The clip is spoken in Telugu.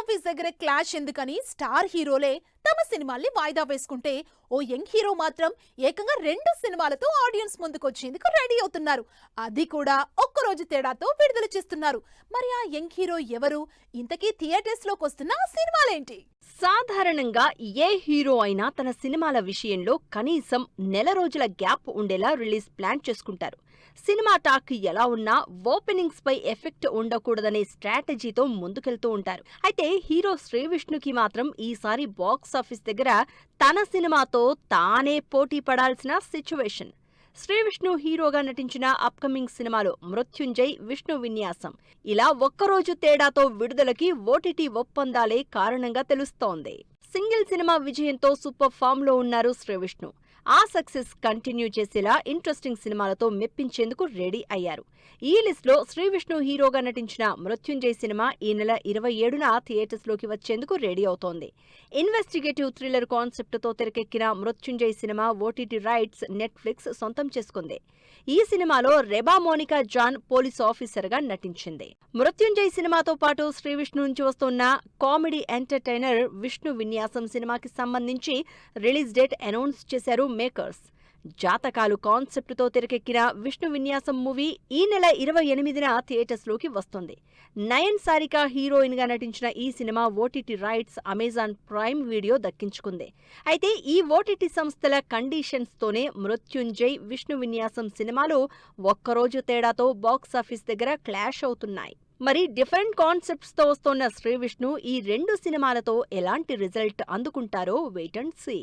ఆఫీస్ దగ్గర క్లాష్ ఎందుకని స్టార్ హీరోలే తమ సినిమాల్ని వాయిదా వేసుకుంటే ఓ యంగ్ హీరో మాత్రం ఏకంగా 2 సినిమాలతో ఆడియన్స్ ముందుకొచ్చేందుకు రెడీ అవుతున్నారు. అది కూడా ఒక్కరోజు తేడాతో విడుదల చేస్తున్నారు. మరి ఆ యంగ్ హీరో ఎవరు? ఇంతకీ థియేటర్స్ లోకి వస్తున్న ఆ సినిమాలేంటి? సాధారణంగా ఏ హీరో అయినా తన సినిమాల విషయంలో కనీసం నెల రోజుల గ్యాప్ ఉండేలా రిలీజ్ ప్లాన్ చేసుకుంటారు. సినిమా టాక్ ఎలా ఉన్నా ఓపెనింగ్స్ పై ఎఫెక్ట్ ఉండకూడదనే స్ట్రాటజీతో ముందుకెళ్తూ ఉంటారు. అయితే హీరో శ్రీవిష్ణుకి మాత్రం ఈసారి బాక్స్ ఆఫీస్ దగ్గర తన సినిమాతో తానే పోటీ పడాల్సిన సిచ్యువేషన్. శ్రీవిష్ణు హీరోగా నటించిన అప్కమింగ్ సినిమాలో మృత్యుంజయ్, విష్ణు విన్యాసం ఇలా ఒక్కరోజు తేడాతో విడుదలకి ఓటీటీ ఒప్పందాలే కారణంగా తెలుస్తోంది. సింగిల్ సినిమా విజయంతో సూపర్ ఫామ్ లో ఉన్నారు శ్రీవిష్ణు. ఆ సక్సెస్ కంటిన్యూ చేసేలా ఇంట్రెస్టింగ్ సినిమాలతో మెప్పించేందుకు రెడీ అయ్యారు. ఈ లిస్టులో శ్రీవిష్ణు హీరోగా నటించిన మృత్యుంజయ్ సినిమా ఈ నెల 27న థియేటర్స్ లోకి వచ్చేందుకు రెడీ అవుతోంది. ఇన్వెస్టిగేటివ్ థ్రిల్లర్ కాన్సెప్ట్ తో తెరకెక్కిన మృత్యుంజయ్ సినిమా ఓటీటీ రైట్స్ నెట్ఫ్లిక్స్ సొంతం చేసుకుంది. ఈ సినిమాలో రెబా మోనికా జాన్ పోలీస్ ఆఫీసర్ గా నటించింది. మృత్యుంజయ్ సినిమాతో పాటు శ్రీవిష్ణు నుంచి వస్తున్న కామెడీ ఎంటర్టైనర్ విష్ణు విన్యాసం సినిమాకి సంబంధించి రిలీజ్ డేట్ అనౌన్స్ చేశారు మేకర్స్. జాతకాలు కాన్సెప్ట్ తో తెరకెక్కిన విష్ణు విన్యాసం మూవీ ఈ నెల 28న థియేటర్స్ లోకి వస్తుంది. నయన్ సారిక హీరోయిన్ గా నటించిన ఈ cinema OTT rights Amazon prime video దక్కించుకుంది. అయితే ఈ ఓటీటీ సంస్థల కండిషన్స్ తోనే మృత్యుంజయ్, విష్ణు విన్యాసం సినిమాలు ఒక్కరోజు తేడాతో బాక్సాఫీస్ దగ్గర క్లాష్ అవుతున్నాయి. మరి డిఫరెంట్ కాన్సెప్ట్స్ తో వస్తోన్న శ్రీవిష్ణు ఈ 2 సినిమాలతో ఎలాంటి రిజల్ట్ అందుకుంటారో వెయిట్ అండ్ సీ.